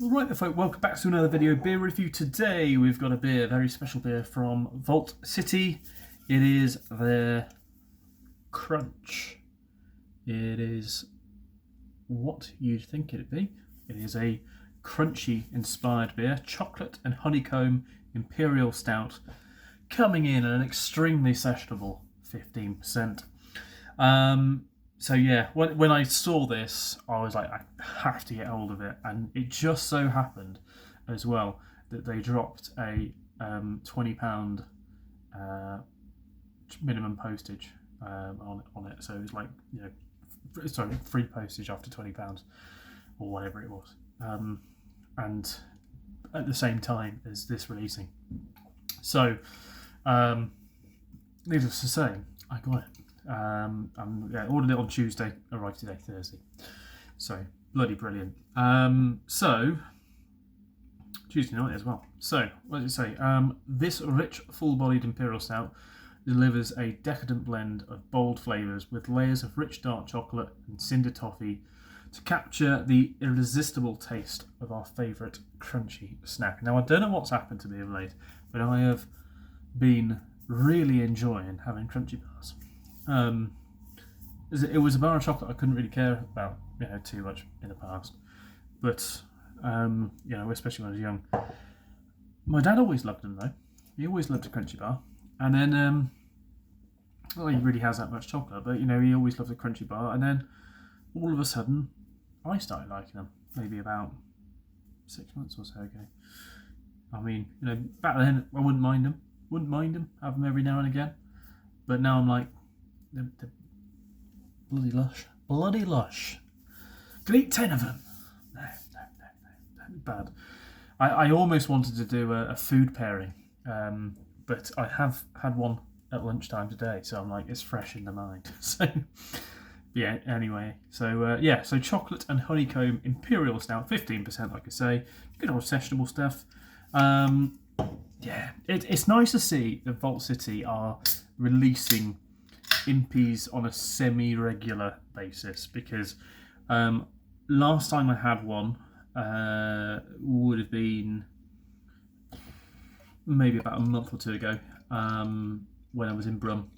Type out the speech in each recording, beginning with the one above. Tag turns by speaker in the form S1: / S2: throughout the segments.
S1: Right then folk, welcome back to another video beer review. Today we've got a beer, very special beer from Vault City. It is their Crunch. It is what you'd think it'd be. It is a crunchy inspired beer, chocolate and honeycomb imperial stout, coming in at an extremely sessionable 15%. So yeah, when I saw this, I was like, I have to get hold of it, and it just so happened, as well, that they dropped a £20 minimum postage on it. So it was like, sorry, free postage after £20 or whatever it was, and at the same time as this releasing. So, needless to say, I got it. Ordered it on Tuesday, arrived today, Thursday. So, bloody brilliant. So, Tuesday night as well. So, what does it say? This rich, full-bodied Imperial Stout delivers a decadent blend of bold flavours with layers of rich dark chocolate and cinder toffee to capture the irresistible taste of our favourite crunchy snack. Now, I don't know what's happened to me of late, but I have been really enjoying having crunchy bars. It was a bar of chocolate I couldn't really care about, too much in the past. But, especially when I was young. My dad always loved them though. He always loved a crunchy bar. And then, he really has that much chocolate, but he always loved a crunchy bar. And then, all of a sudden, I started liking them. Maybe about 6 months or so ago. I mean, back then I wouldn't mind them. Have them every now and again. But now I'm like, they're bloody lush. Could eat 10 of them. No, bad. I almost wanted to do a food pairing, but I have had one at lunchtime today, so I'm like, it's fresh in the mind. So, yeah, anyway. So, so chocolate and honeycomb imperial stout, 15%, like I say. Good old sessionable stuff. It's nice to see that Vault City are releasing impies on a semi-regular basis, because last time I had one would have been maybe about a month or two ago, when I was in Brum,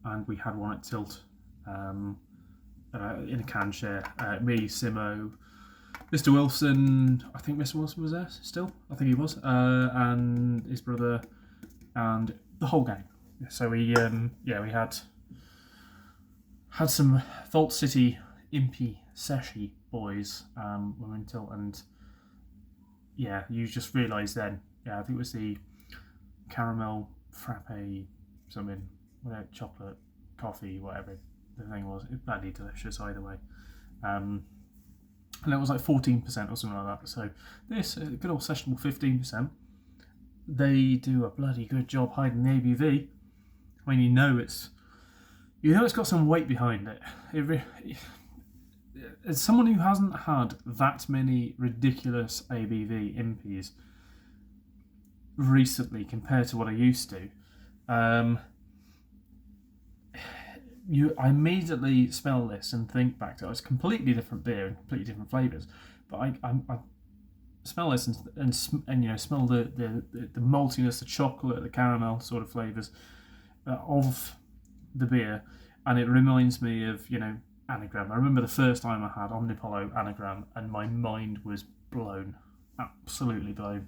S1: and we had one at Tilt in a can share. Me, Simo, Mr. Wilson, I think Mr. Wilson was there still, I think he was, and his brother, and the whole gang. So we had some Vault City Impy Seshi boys when we were in Tilt, and you just realise then, I think it was the caramel frappe something, whatever, chocolate, coffee, whatever the thing was. It's bloody delicious either way. And it was like 14% or something like that. So this good old sessionable 15%. They do a bloody good job hiding the ABV. I mean, it's got some weight behind it. As someone who hasn't had that many ridiculous ABV impies recently compared to what I used to, I immediately smell this and think back to it. It's a completely different beer and completely different flavours, but I smell this and smell the maltiness, the chocolate, the caramel sort of flavours of the beer, and it reminds me of Anagram. I remember the first time I had Omnipollo Anagram, and my mind was blown, absolutely blown.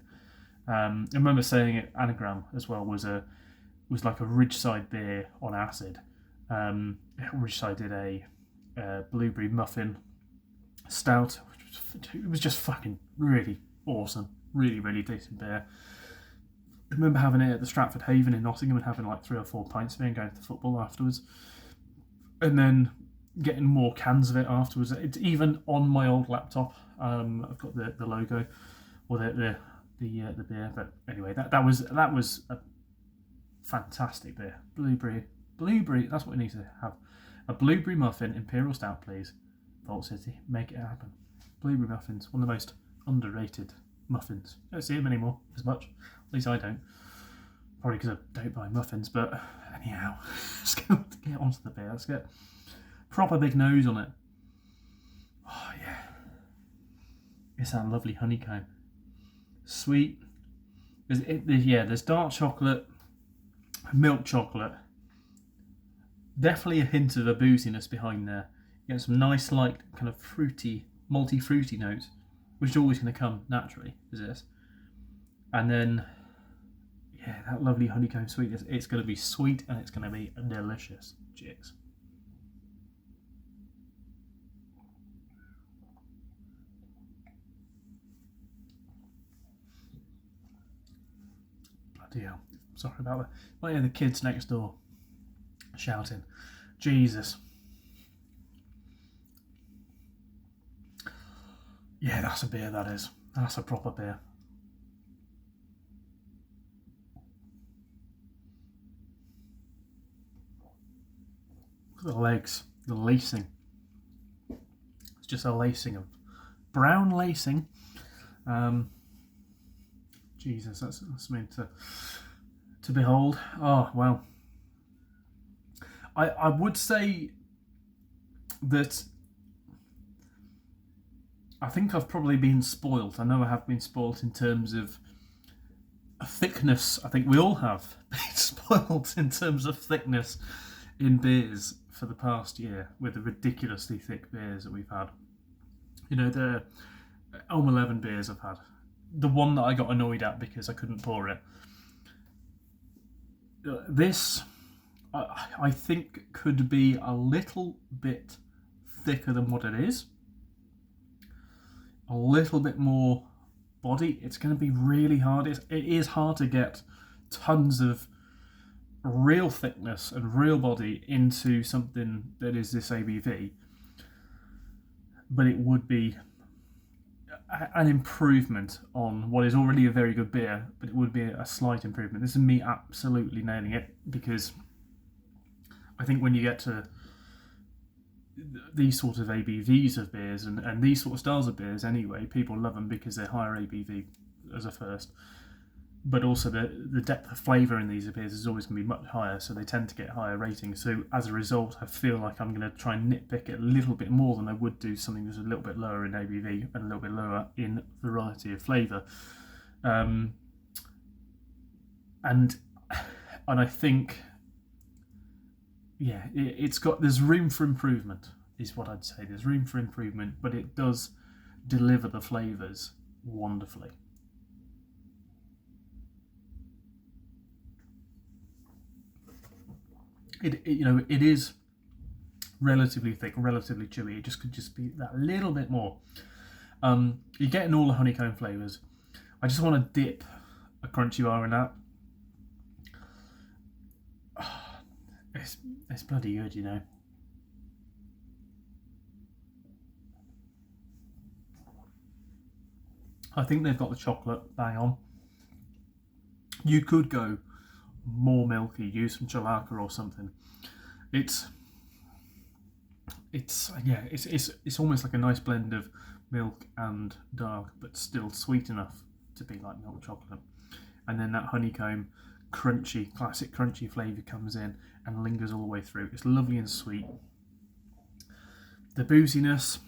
S1: I remember saying it. Anagram as well was like a Ridgeside beer on acid. Ridgeside did a blueberry muffin stout, it was just fucking really awesome, really decent beer. I remember having it at the Stratford Haven in Nottingham and having like 3 or 4 pints of it and going to the football afterwards, and then getting more cans of it afterwards. It's even on my old laptop. I've got the logo or the beer. But anyway, that was a fantastic beer. Blueberry. That's what we need to have. A blueberry muffin imperial stout, please. Vault City, make it happen. Blueberry muffins, one of the most underrated muffins. I don't see them anymore as much. At least I don't. Probably because I don't buy muffins. But anyhow, let's get onto the beer. Let's get proper big nose on it. Oh yeah. It's that lovely honeycomb. Sweet. There's dark chocolate, milk chocolate. Definitely a hint of a booziness behind there. You get some nice, like, kind of fruity, malty fruity notes, which is always going to come naturally, is this. And then, yeah, that lovely honeycomb sweetness. It's going to be sweet and it's going to be delicious. Cheers. Bloody hell. Sorry about that. Well, yeah, the kids next door shouting. Jesus. Yeah, that's a beer, that is. That's a proper beer. Look at the legs, the lacing. It's just a lacing of brown lacing. Jesus, that's meant to behold. Oh, well. I would say that I think I've probably been spoilt. I know I have been spoilt in terms of thickness. I think we all have been spoilt in terms of thickness in beers for the past year with the ridiculously thick beers that we've had. You know, the Elm 11 beers I've had. The one that I got annoyed at because I couldn't pour it. This, I think, could be a little bit thicker than what it is. A little bit more body. It's going to be really hard. It is hard to get tons of real thickness and real body into something that is this ABV. But it would be an improvement on what is already a very good beer, but it would be a slight improvement. This is me absolutely nailing it, because I think when you get to these sort of ABVs of beers and these sort of styles of beers anyway, people love them because they're higher ABV as a first, but also the depth of flavour in these beers is always going to be much higher, so they tend to get higher ratings. So as a result, I feel like I'm going to try and nitpick it a little bit more than I would do something that's a little bit lower in ABV and a little bit lower in variety of flavour. And I think, yeah, there's room for improvement, is what I'd say. There's room for improvement, but it does deliver the flavours wonderfully. It is relatively thick, relatively chewy. It just could just be that little bit more. You're getting all the honeycomb flavours. I just want to dip a crunchy bar in that. It's bloody good, you know. I think they've got the chocolate bang on. You could go more milky, use some Chelaka or something. It's almost like a nice blend of milk and dark, but still sweet enough to be like milk chocolate. And then that honeycomb crunchy, classic crunchy flavour comes in and lingers all the way through. It's lovely and sweet. The booziness,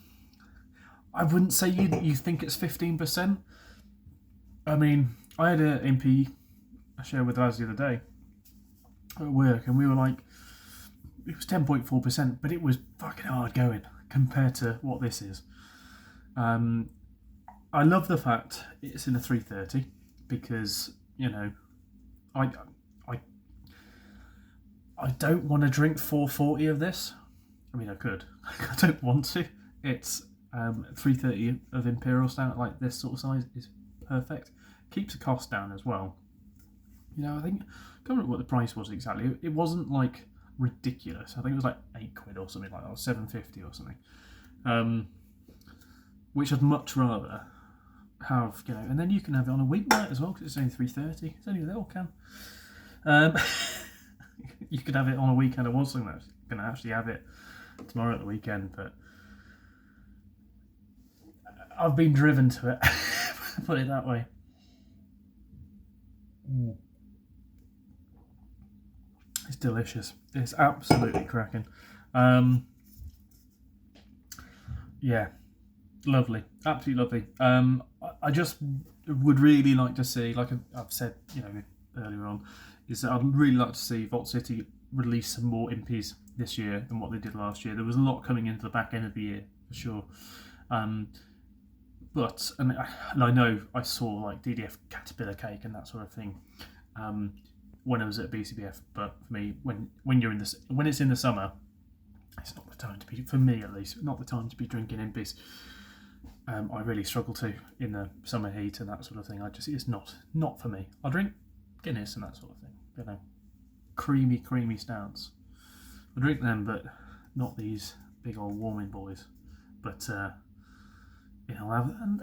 S1: I wouldn't say you think it's 15%. I mean, I had an MP I shared with us the other day at work, and we were like, it was 10.4%, but it was fucking hard going compared to what this is. I love the fact it's in a 330 because, you know, I don't want to drink 440 of this. I mean, I could. I don't want to. It's 330 of Imperial Stout, like this sort of size, is perfect. Keeps the cost down as well. You know, I think, I can't remember what the price was exactly. It wasn't like ridiculous. I think it was like £8 or something like that, or £7.50 or something. Which I'd much rather have, you know, and then you can have it on a weeknight as well because it's only 330. It's only a little can. You could have it on a weekend. I was going to actually have it tomorrow at the weekend, but I've been driven to it. Put it that way. It's delicious. It's absolutely cracking. Yeah, Lovely, absolutely lovely. I just would really like to see, like I've said, earlier on, is that I'd really like to see Vault City release some more impies this year than what they did last year. There was a lot coming into the back end of the year for sure. But I know I saw like DDF Caterpillar Cake and that sort of thing when I was at BCBF. But for me, when you're when it's in the summer, it's not the time to be, for me at least, not the time to be drinking impies. I really struggle to in the summer heat and that sort of thing. It's not for me. I'll drink Guinness and that sort of thing. Creamy stouts. I drink them, but not these big old warming boys. But I'll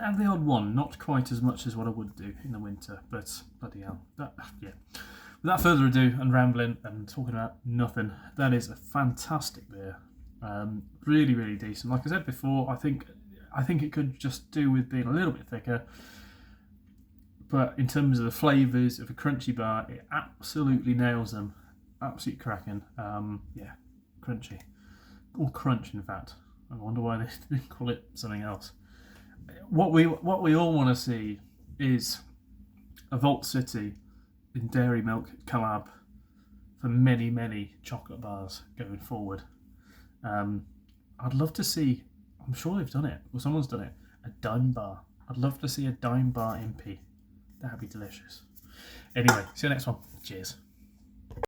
S1: have the odd one, not quite as much as what I would do in the winter. But bloody hell, yeah. Without further ado, and rambling and talking about nothing, that is a fantastic beer. Really, really decent. Like I said before, I think it could just do with being a little bit thicker. But in terms of the flavours of a crunchy bar, it absolutely nails them. Absolutely cracking. Crunchy. Or crunch, in fact. I wonder why they didn't call it something else. What we all want to see is a Vault City in Dairy Milk collab for many, many chocolate bars going forward. I'd love to see, I'm sure they've done it, or someone's done it, a dime bar. I'd love to see a dime bar MP. That'd be delicious. Anyway, see you next one. Cheers.